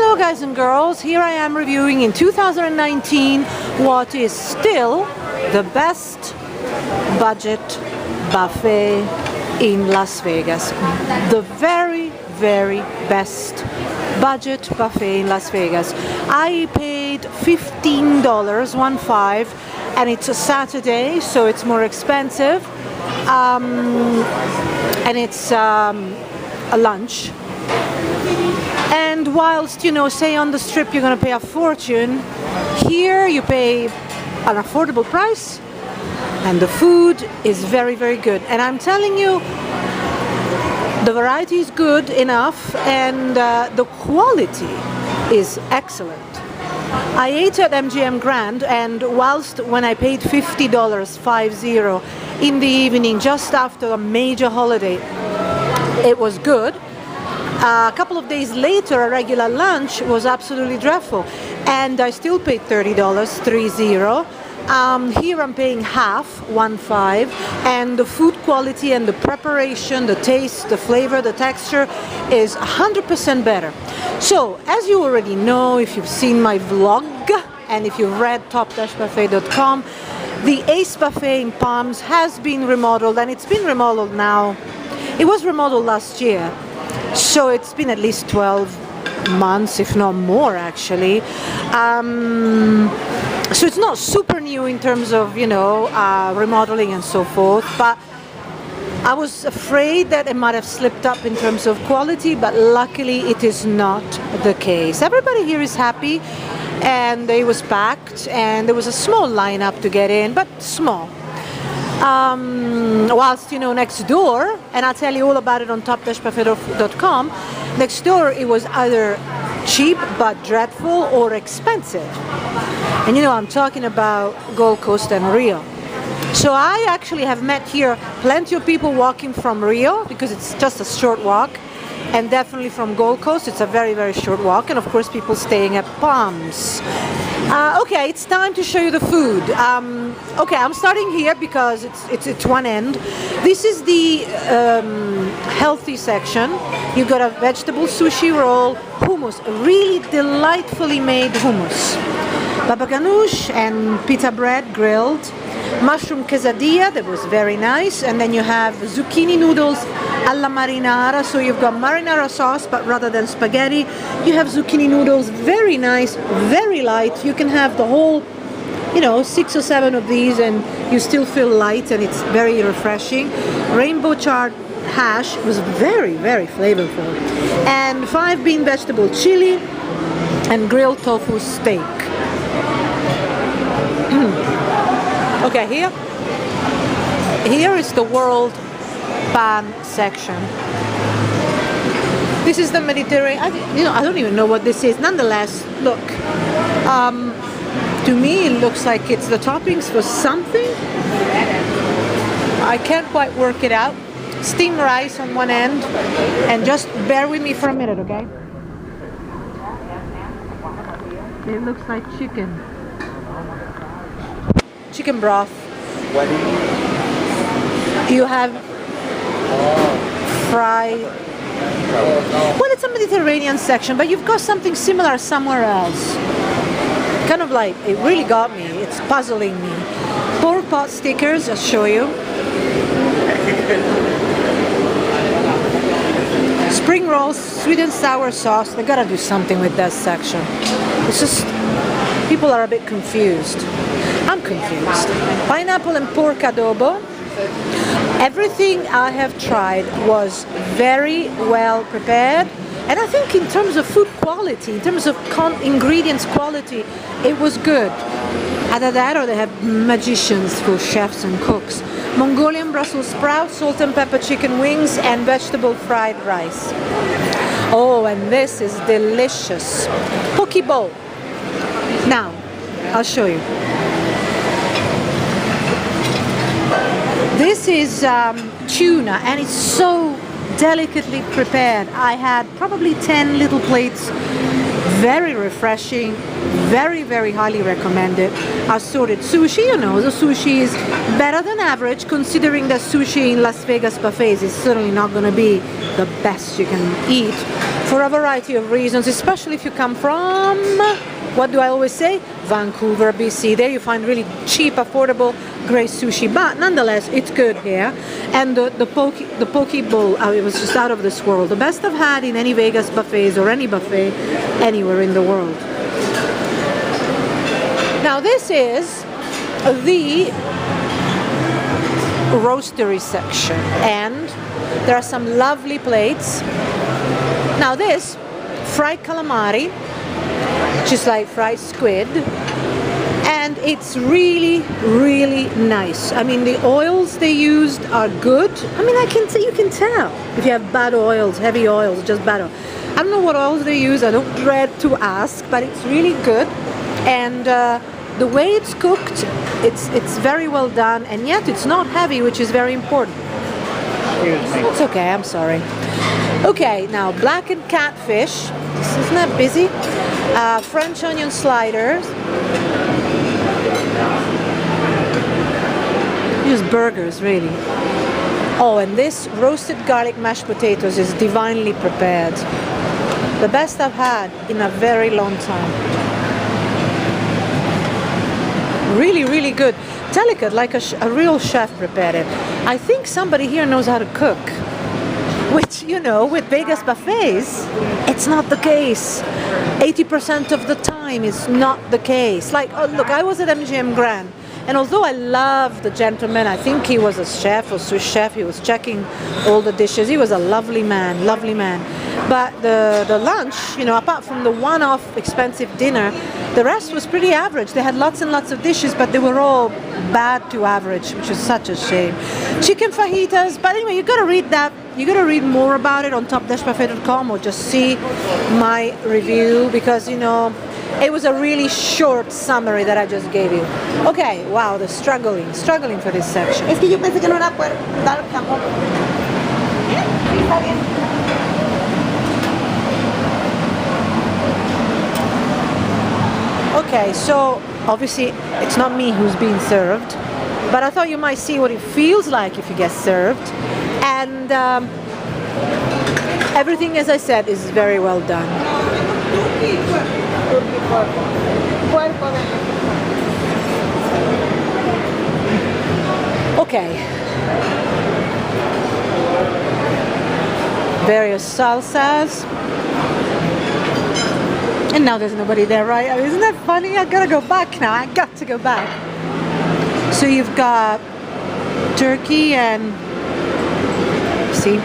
Hello guys and girls, here I am reviewing in 2019 what is still the best budget buffet in Las Vegas. The very, very best budget buffet in Las Vegas. I paid $15, 1.5, and it's a Saturday, so it's more expensive. And it's a lunch. And whilst, say on the Strip you're going to pay a fortune, here you pay an affordable price and the food is very, very good. And I'm telling you, the variety is good enough and the quality is excellent. I ate at MGM Grand, and whilst when I paid $50, 50, in the evening just after a major holiday, it was good. A couple of days later, a regular lunch was absolutely dreadful, and I still paid $30, 30. Here I'm paying half, 1.5, and the food quality and the preparation, the taste, the flavor, the texture is 100% better. So, as you already know, if you've seen my vlog, and if you've read top-buffet.com, the Ace Buffet in Palms has been remodeled, and it's been remodeled now. It was remodeled last year. So it's been at least 12 months, if not more, actually. So it's not super new in terms of, remodeling and so forth, but I was afraid that it might have slipped up in terms of quality, but luckily it is not the case. Everybody here is happy, and it was packed, and there was a small lineup to get in, but small. Whilst, next door, and I'll tell you all about it on top-buffet.com, next door it was either cheap but dreadful or expensive. And I'm talking about Gold Coast and Rio. So I actually have met here plenty of people walking from Rio, because it's just a short walk, and definitely from Gold Coast it's a very, very short walk, and of course people staying at Palms. Okay, it's time to show you the food. Okay, I'm starting here because it's one end. This is the healthy section. You've got a vegetable sushi roll, hummus, really delightfully made hummus, baba ganoush and pita bread grilled, mushroom quesadilla that was very nice, and then you have zucchini noodles alla marinara. So you've got marinara sauce, but rather than spaghetti, you have zucchini noodles, very nice, very light. You can have the whole, 6 or 7 of these and you still feel light, and it's very refreshing. Rainbow chard hash was very, very flavorful. And 5 bean vegetable chili and grilled tofu steak. Okay, here is the world pan section. This is the Mediterranean. I don't even know what this is. Nonetheless, look. To me, it looks like it's the toppings for something. I can't quite work it out. Steamed rice on one end, and just bear with me for a minute, okay? It looks like chicken broth. You have fried. Well, it's a Mediterranean section, but you've got something similar somewhere else. Kind of like, it really got me. It's puzzling me. Pork pot stickers, I'll show you. Spring rolls, sweet and sour sauce. They gotta do something with that section. It's just, people are a bit confused. I'm confused. Pineapple and pork adobo. Everything I have tried was very well prepared, and I think in terms of food quality, in terms of ingredients quality, it was good. Either that or they have magicians for chefs and cooks. Mongolian Brussels sprouts, salt and pepper chicken wings, and vegetable fried rice. Oh, and this is delicious. Poke bowl. Now, I'll show you. This is tuna, and it's so delicately prepared. I had probably 10 little plates, very refreshing, very, very highly recommended. Assorted sushi, you know, the sushi is better than average, considering that sushi in Las Vegas buffets is certainly not going to be the best you can eat for a variety of reasons, especially if you come from, what do I always say? Vancouver, BC. There you find really cheap, affordable, great sushi, but nonetheless, it's good here. And the poke bowl, it was just out of this world. The best I've had in any Vegas buffets or any buffet anywhere in the world. Now this is the roastery section, and there are some lovely plates. Now this, fried calamari, just like fried squid, and it's really, really nice. I mean, the oils they used are good. I mean, you can tell if you have bad oils, heavy oils, just bad oil. I don't know what oils they use, I don't dread to ask, but it's really good. And the way it's cooked, it's very well done, and yet it's not heavy, which is very important. It's okay, I'm sorry. Okay, now blackened catfish. This isn't that busy. French onion sliders. Just burgers, really. Oh, and this roasted garlic mashed potatoes is divinely prepared. The best I've had in a very long time. Really, really good. Delicate, like a real chef prepared it. I think somebody here knows how to cook. Which, you know, with Vegas buffets, it's not the case. 80% of the time is not the case. Like, oh, look, I was at MGM Grand, and although I love the gentleman, I think he was a chef or sous chef, he was checking all the dishes. He was a lovely man, lovely man. But the lunch, you know, apart from the one-off expensive dinner, the rest was pretty average. They had lots and lots of dishes, but they were all bad to average, which is such a shame. Chicken fajitas, but anyway, you gotta read that. You gotta read more about it on top-buffet.com, or just see my review, because, you know, it was a really short summary that I just gave you. Okay, wow, the struggling for this section. Es que yo pensé que no era poder dar tampoco. Sí, está bien. Okay, so obviously it's not me who's being served, but I thought you might see what it feels like if you get served. And everything, as I said, is very well done. Okay. Various salsas. And now there's nobody there, right? I mean, isn't that funny? I gotta go back now. I got to go back. So you've got turkey and, see?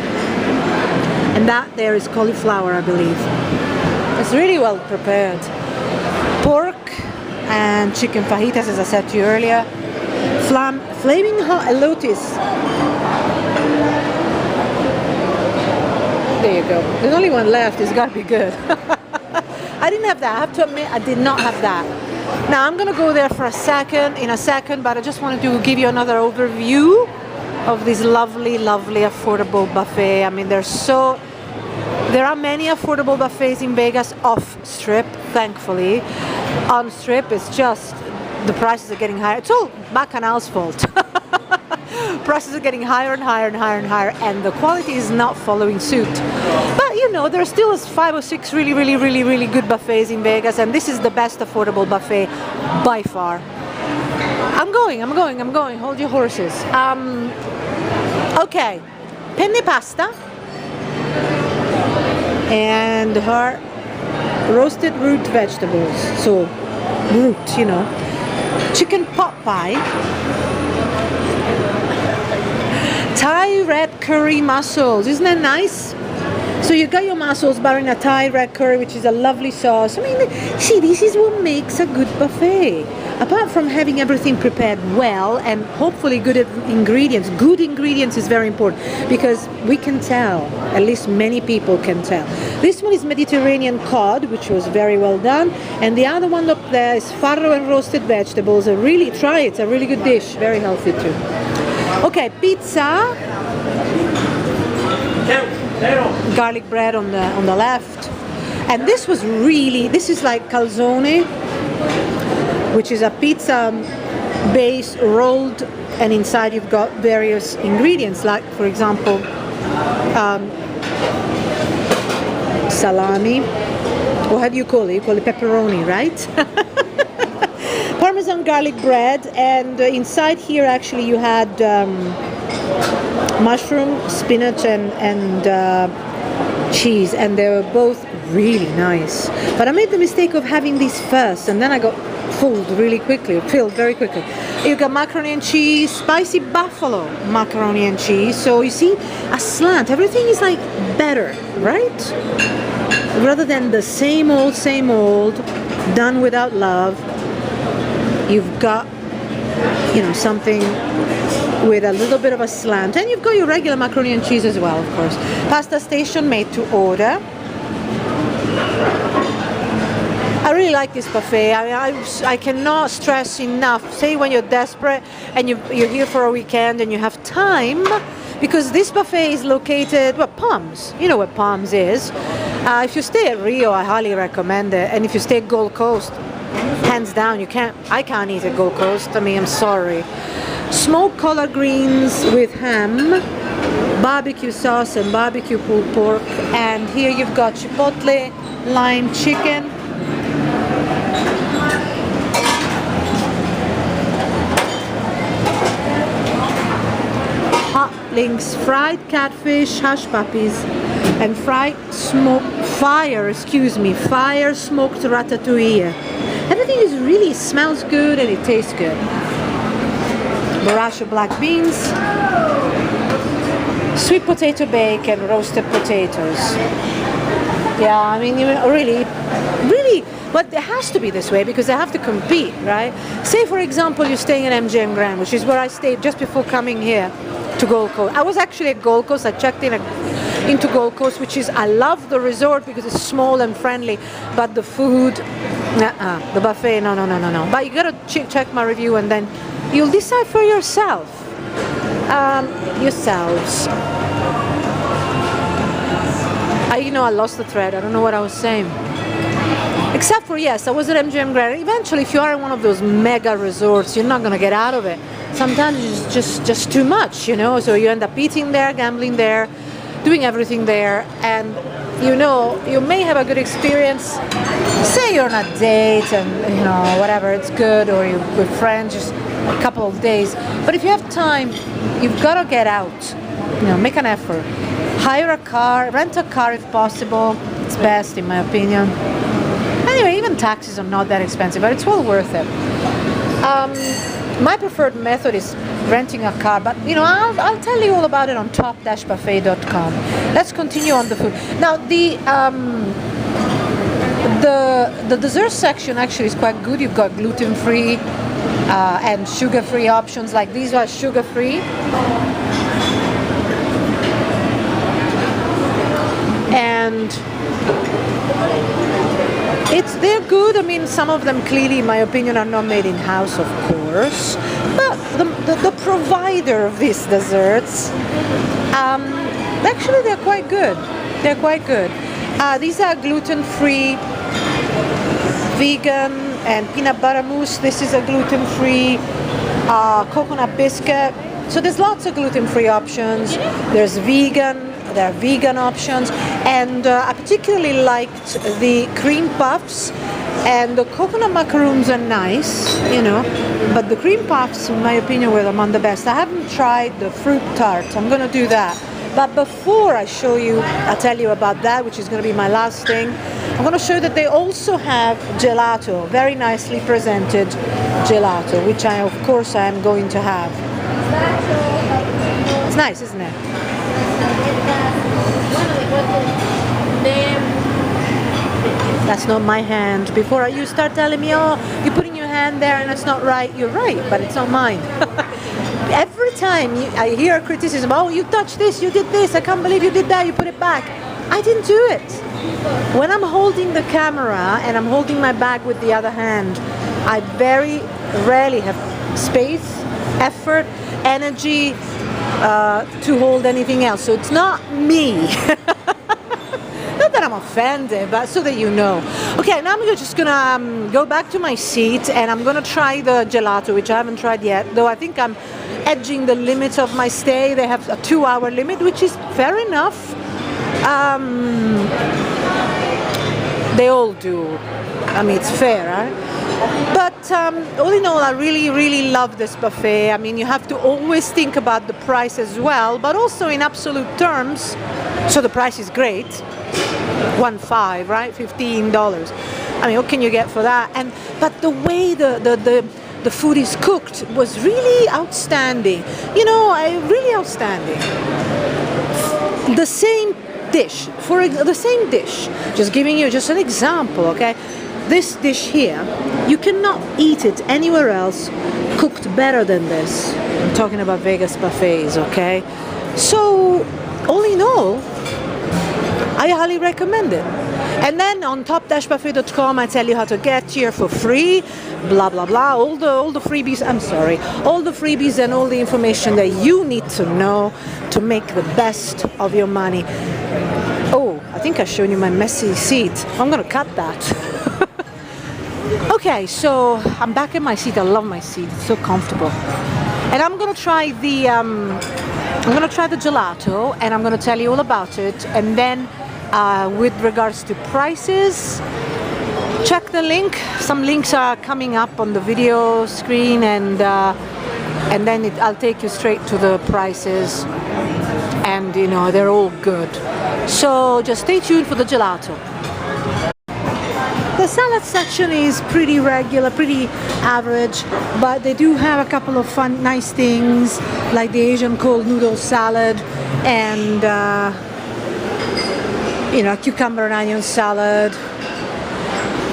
And that there is cauliflower, I believe. It's really well prepared. Pork and chicken fajitas, as I said to you earlier. Flaming hot elotes. There you go. There's only one left. It's got to be good. I didn't have that. I have to admit, I did not have that. Now I'm going to go there for in a second, but I just wanted to give you another overview of this lovely, lovely affordable buffet. I mean, there are many affordable buffets in Vegas off strip, thankfully. On strip, it's just the prices are getting higher. It's all Bacchanal's fault. Prices are getting higher and higher and higher and higher, and the quality is not following suit. But you know, there still is 5 or 6 really, really, really, really good buffets in Vegas, and this is the best affordable buffet by far. I'm going. Hold your horses. Okay, penne pasta and her roasted root vegetables. So, root, you know. Chicken pot pie. Thai red curry mussels. Isn't that nice? So you got your mussels, but in a Thai red curry, which is a lovely sauce. I mean, see, this is what makes a good buffet. Apart from having everything prepared well and hopefully good ingredients. Good ingredients is very important, because we can tell, at least many people can tell. This one is Mediterranean cod, which was very well done. And the other one up there is farro and roasted vegetables. Really try it. It's a really good dish. Very healthy too. Okay, pizza. Garlic bread on the left. And this is like calzone, which is a pizza base rolled, and inside you've got various ingredients, like for example salami, or how do you call it? You call it pepperoni, right? Parmesan garlic bread, and inside here actually you had mushroom, spinach, and cheese, and they were both really nice. But I made the mistake of having these first, and then I got filled very quickly. You got macaroni and cheese, spicy buffalo macaroni and cheese. So you see, a slant. Everything is like better, right? Rather than the same old, done without love. You've got, something with a little bit of a slant, and you've got your regular macaroni and cheese as well, of course. Pasta station made to order. I really like this buffet. I cannot stress enough. Say when you're desperate and you're here for a weekend and you have time, because this buffet is located, Palms. You know what Palms is. If you stay at Rio, I highly recommend it. And if you stay at Gold Coast, hands down, I can't eat at Gold Coast. I'm sorry. Smoked collard greens with ham, barbecue sauce and barbecue pulled pork. And here you've got chipotle lime chicken. Hot links, fried catfish, hush puppies, and fire smoked ratatouille. Everything really smells good and it tastes good. Borracho black beans, sweet potato bake, and roasted potatoes. Yeah, really, but it has to be this way because they have to compete, right? Say, for example, you're staying at MGM Grand, which is where I stayed just before coming here to Gold Coast. I was actually at Gold Coast. I checked into Gold Coast, I love the resort because it's small and friendly, but the food, the buffet, no. But you gotta check my review and then you'll decide for yourselves. I lost the thread. I don't know what I was saying. Except for, yes, I was at MGM Grand. Eventually, if you are in one of those mega resorts, you're not going to get out of it. Sometimes it's just too much, so you end up eating there, gambling there, doing everything there, and you may have a good experience. Say you're on a date and, whatever, it's good, or you're with friends, just a couple of days. But if you have time, you've got to get out, make an effort. Hire a car, rent a car if possible. It's best, in my opinion. Anyway, even taxis are not that expensive, but it's well worth it. My preferred method is renting a car, but I'll tell you all about it on top-buffet.com. Let's continue on the food. Now, the dessert section actually is quite good. You've got gluten-free and sugar-free options. Like these are sugar-free. And they're good. Some of them clearly, in my opinion, are not made in-house, of course. But the provider of these desserts, actually, they're quite good. These are gluten-free, vegan, and peanut butter mousse. This is a gluten-free coconut biscuit. So there's lots of gluten-free options. There are vegan options, and I particularly liked the cream puffs, and the coconut macaroons are nice, but the cream puffs, in my opinion, were among the best. I haven't tried the fruit tart. I'm going to do that. But before I tell you about that, which is going to be my last thing, I'm going to show you that they also have gelato, very nicely presented gelato, which I am going to have. It's nice, isn't it? That's not my hand. Before you start telling me, oh, you're putting your hand there and it's not right, you're right, but it's not mine. Every time I hear criticism, oh, you touched this, you did this, I can't believe you did that, you put it back. I didn't do it. When I'm holding the camera and I'm holding my bag with the other hand, I very rarely have space, effort, energy to hold anything else. So it's not me. Not that I'm offended, but so that you know. Okay, now I'm just gonna go back to my seat and I'm gonna try the gelato, which I haven't tried yet, though I think I'm edging the limits of my stay. They have a 2-hour limit, which is fair enough. They all do. I mean, it's fair, right? But all in all, I really, really love this buffet. I mean, you have to always think about the price as well, but also in absolute terms. So the price is great, 1.5, right? $15. I mean, what can you get for that? But the way the food is cooked was really outstanding. You know, really outstanding. The same dish, the same dish. Just giving you just an example, okay? This dish here, you cannot eat it anywhere else cooked better than this. I'm talking about Vegas buffets, okay? So, all in all, I highly recommend it. And then on top-buffet.com, I tell you how to get here for free, blah, blah, blah, all the freebies, all the freebies and all the information that you need to know to make the best of your money. Oh, I think I've shown you my messy seat. I'm gonna cut that. Okay, so I'm back in my seat. I love my seat. It's so comfortable. And I'm gonna try the gelato, and I'm gonna tell you all about it. And then, with regards to prices, check the link. Some links are coming up on the video screen, and then I'll take you straight to the prices. And you know, they're all good. So just stay tuned for the gelato. The salad section is pretty regular, pretty average, but they do have a couple of fun, nice things, like the Asian cold noodle salad and, you know, cucumber and onion salad,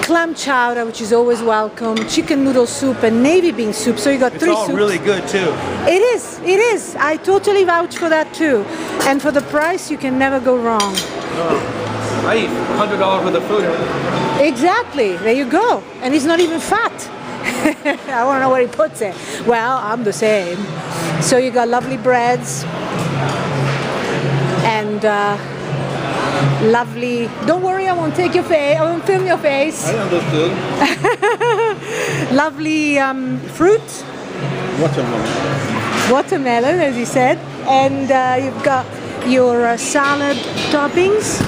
clam chowder, which is always welcome, chicken noodle soup and navy bean soup. So you got three soups. It's all really good too. It is, it is. I totally vouch for that too. And for the price, you can never go wrong. I eat $100 worth of food. Exactly, there you go. And he's not even fat. I want to know where he puts it. Well, I'm the same. So you got lovely breads and lovely. Don't worry, I won't take your face. I won't film your face. I understood. Lovely fruit. Watermelon. Watermelon, as you said. And you've got your salad toppings.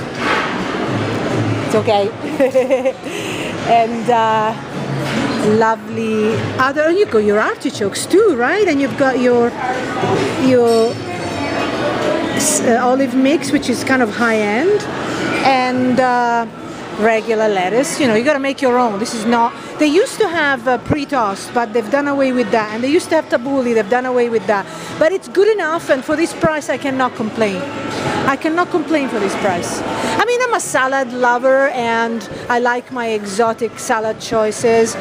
It's okay. And lovely other, you got your artichokes too, right? And you've got your olive mix, which is kind of high end, and regular lettuce. You know, you got to make your own. This is not. They used to have pre-tossed, but they've done away with that. And they used to have tabbouleh. They've done away with that. But it's good enough, and for this price, I cannot complain. I cannot complain for this price. I mean, I'm a salad lover, and I like my exotic salad choices.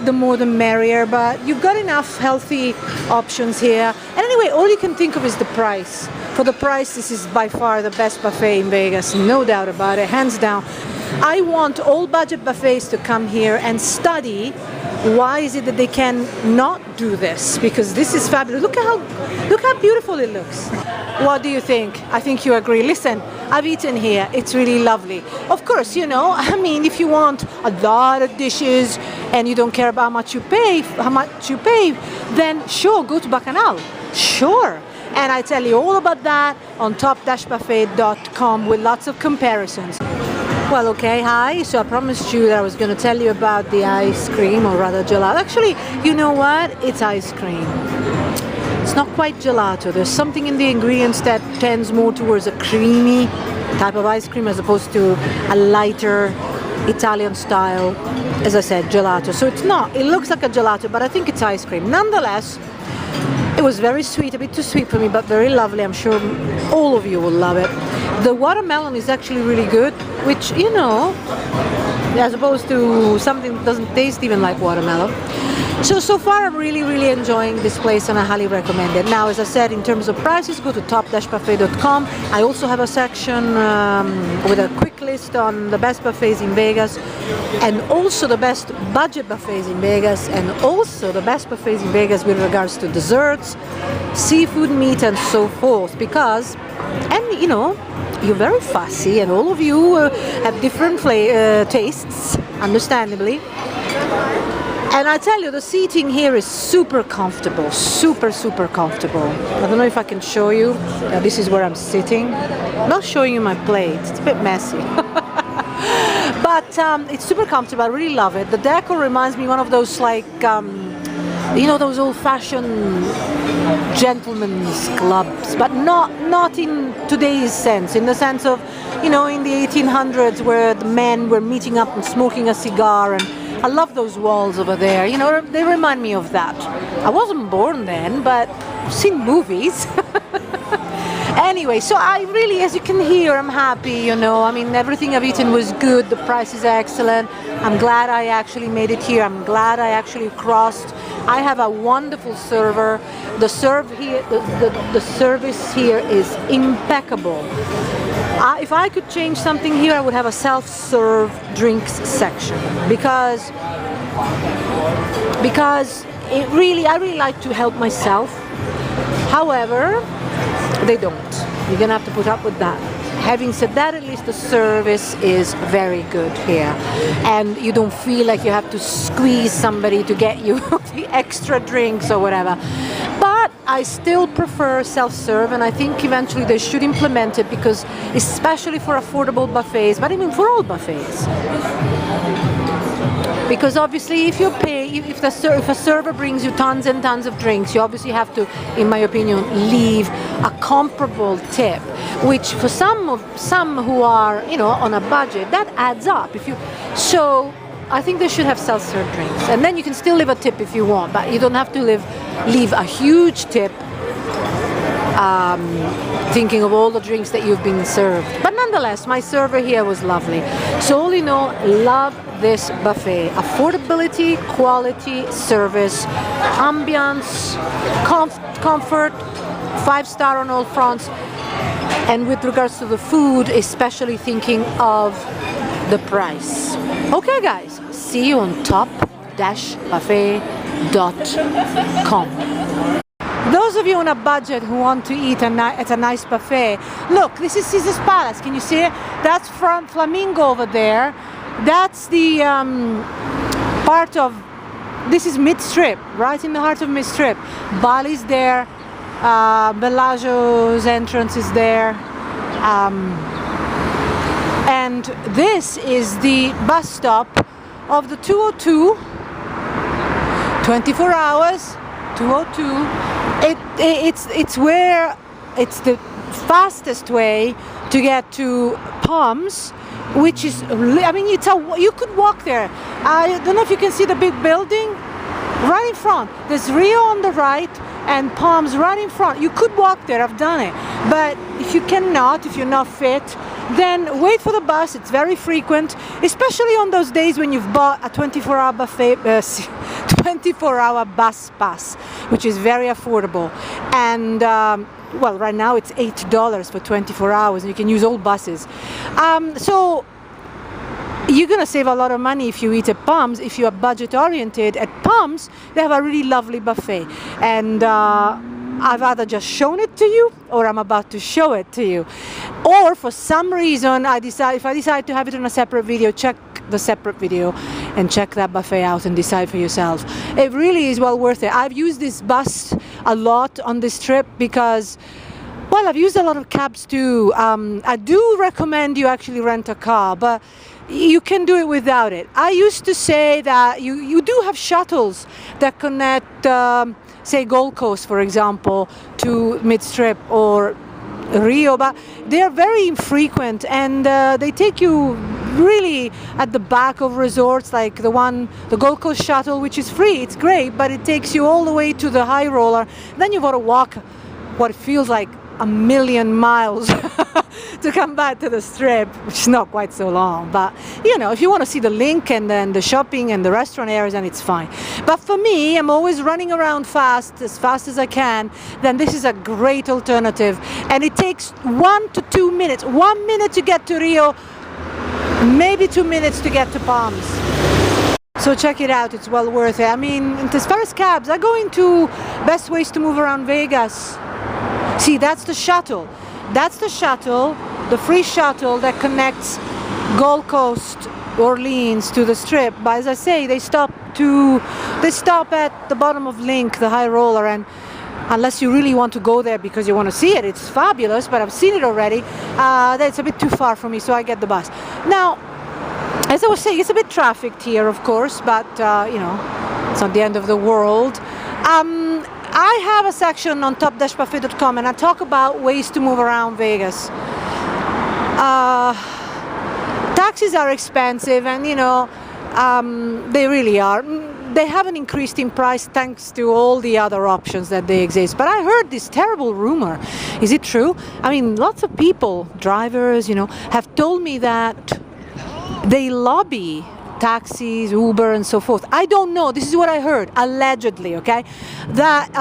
The more the merrier, but you've got enough healthy options here. And anyway, all you can think of is the price. For the price, this is by far the best buffet in Vegas, no doubt about it, hands down. I want all budget buffets to come here and study why is it that they can not do this, because this is fabulous. Look how beautiful it looks. What do you think? I think you agree. Listen, I've eaten here. It's really lovely. Of course, you know, I mean, if you want a lot of dishes and you don't care about how much you pay, then sure, go to Bacchanal. Sure. And I tell you all about that on top-buffet.com with lots of comparisons. Well, okay, hi. So I promised you that I was going to tell you about the ice cream, or rather gelato. Actually, you know what? It's ice cream. It's not quite gelato. There's something in the ingredients that tends more towards a creamy type of ice cream as opposed to a lighter Italian style, as I said, gelato. So it's not. It looks like a gelato, but I think it's ice cream. Nonetheless, it was very sweet, a bit too sweet for me, but very lovely. I'm sure all of you will love it. The watermelon is actually really good, which, you know, as opposed to something that doesn't taste even like watermelon. So far I'm really, really enjoying this place, and I highly recommend it. Now, as I said, in terms of prices, go to top-buffet.com. I also have a section with a quick list on the best buffets in Vegas, and also the best budget buffets in Vegas, and also the best buffets in Vegas with regards to desserts, seafood, meat, and so forth. Because, and you know, you're very fussy, and all of you have different tastes, understandably. And I tell you, the seating here is super comfortable, super comfortable. I don't know if I can show you. This is where I'm sitting. I'm not showing you my plate, it's a bit messy. But it's super comfortable, I really love it. The decor reminds me one of those like, you know, those old-fashioned gentlemen's clubs, but not in today's sense, in the sense of, you know, in the 1800s where the men were meeting up and smoking a cigar, and I love those walls over there. You know, they remind me of that. I wasn't born then, but I've seen movies. Anyway, so I really, as you can hear, I'm happy, you know. I mean, everything I've eaten was good. The price is excellent. I'm glad I actually made it here. I'm glad I actually crossed. I have a wonderful server. The service here is impeccable. If I could change something here, I would have a self-serve drinks section, because I really like to help myself. However, they don't. You're gonna have to put up with that. Having said that, at least the service is very good here, and you don't feel like you have to squeeze somebody to get you the extra drinks or whatever. But I still prefer self-serve, and I think eventually they should implement it, because especially for affordable buffets, but I mean for all buffets. Because obviously if you pay, if a server brings you tons and tons of drinks, you obviously have to, in my opinion, leave a comparable tip, which for some who are, you know, on a budget, that adds up. So I think they should have self-serve drinks, and then you can still leave a tip if you want, but you don't have to leave a huge tip thinking of all the drinks that you've been served. But nonetheless, my server here was lovely. So all in all, love this buffet. Affordability, quality, service, ambience, comfort, 5-star on all fronts. And with regards to the food, especially thinking of the price. Okay guys, see you on top-buffet.com. Those of you on a budget who want to eat at a nice buffet, look, this is Caesar's Palace. Can you see it? That's from Flamingo over there. That's the part of, this is mid-strip, right in the heart of mid-strip. Bali's there, Bellagio's entrance is there. And this is the bus stop of the 202, 24 hours, 202. It's the fastest way to get to Palms, which is, I mean, you could walk there. I don't know if you can see the big building right in front. There's Rio on the right and Palms right in front. You could walk there, I've done it. But if you cannot, if you're not fit, then wait for the bus. It's very frequent, especially on those days when you've bought a 24-hour buffet, 24-hour bus pass, which is very affordable. And well, right now it's $8 for 24 hours, and you can use all buses. So you're gonna save a lot of money if you eat at Palms. If you are budget oriented, at Palms they have a really lovely buffet, and I've either just shown it to you or I'm about to show it to you, or for some reason if I decide to have it in a separate video, check the separate video and check that buffet out and decide for yourself. It really is well worth it. I've used this bus a lot on this trip because, well, I've used a lot of cabs too. I do recommend you actually rent a car, but you can do it without it. I used to say that you do have shuttles that connect, say, Gold Coast, for example, to Mid-Strip or Rio, but they are very infrequent, and they take you really at the back of resorts, like the Gold Coast shuttle, which is free. It's great, but it takes you all the way to the high roller. Then you've got to walk what feels like a million miles to come back to the Strip, which is not quite so long. But you know, if you want to see the link and then the shopping and the restaurant areas, then it's fine. But for me, I'm always running around fast as I can. Then this is a great alternative, and it takes 1 to 2 minutes. 1 minute to get to Rio, maybe 2 minutes to get to Palms. So check it out, it's well worth it. I mean, as far as cabs, I go into best ways to move around Vegas. See, that's the shuttle. That's the shuttle the free shuttle that connects Gold Coast, Orleans to the Strip. But as I say, they stop at the bottom of Link, the high roller, and unless you really want to go there because you want to see it, it's fabulous, but I've seen it already. That's a bit too far for me, so I get the bus. Now, as I was saying, it's a bit trafficked here, of course, but you know, it's not the end of the world. I have a section on top-buffet.com, and I talk about ways to move around Vegas. Taxis are expensive, and you know, they really are. They haven't increased in price thanks to all the other options that they exist. But I heard this terrible rumor. Is it true? I mean, lots of people, drivers, you know, have told me that they lobby taxis, Uber, and so forth. I don't know. This is what I heard, allegedly. Okay, that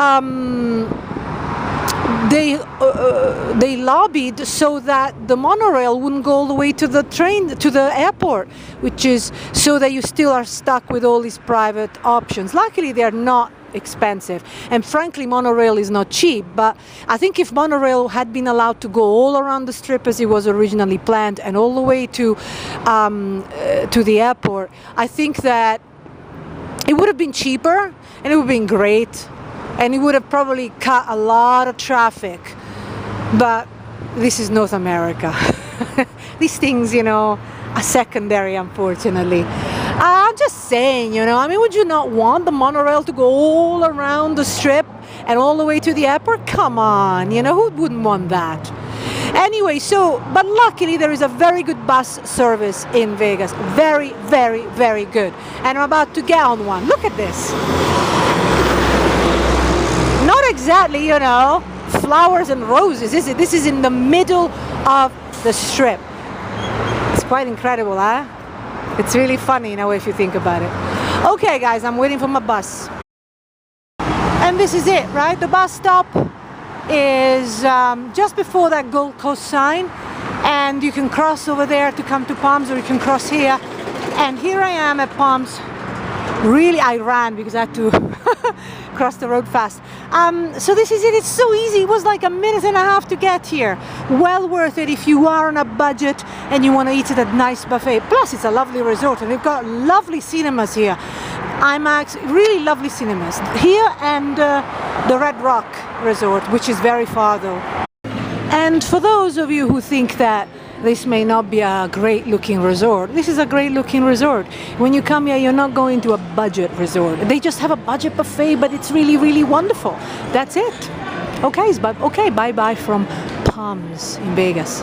they lobbied so that the monorail wouldn't go all the way to the airport, which is so that you still are stuck with all these private options. Luckily, they're not expensive, and frankly, monorail is not cheap. But I think if monorail had been allowed to go all around the Strip as it was originally planned and all the way to the airport, I think that it would have been cheaper and it would have been great. And it would have probably cut a lot of traffic. But this is North America. These things, you know, are secondary, unfortunately. I'm just saying, you know, I mean, would you not want the monorail to go all around the Strip and all the way to the airport? Come on, you know, who wouldn't want that? Anyway, but luckily there is a very good bus service in Vegas. Very, very, very good. And I'm about to get on one. Look at this. Not exactly, you know, flowers and roses, is it? This is in the middle of the Strip. It's quite incredible, huh? It's really funny, you know, if you think about it. Okay, guys, I'm waiting for my bus. And this is it, right? The bus stop is just before that Gold Coast sign. And you can cross over there to come to Palms, or you can cross here. And here I am at Palms. Really, I ran because I had to cross the road fast. So this is it. It's so easy. It was like a minute and a half to get here. Well worth it if you are on a budget and you want to eat at a nice buffet. Plus, it's a lovely resort, and they've got lovely cinemas here. IMAX, really lovely cinemas here, and the Red Rock Resort, which is very far though. And for those of you who think that this may not be a great looking resort, this is a great looking resort. When you come here, you're not going to a budget resort. They just have a budget buffet, but it's really, really wonderful. That's it. Okay, bye bye from Palms in Vegas.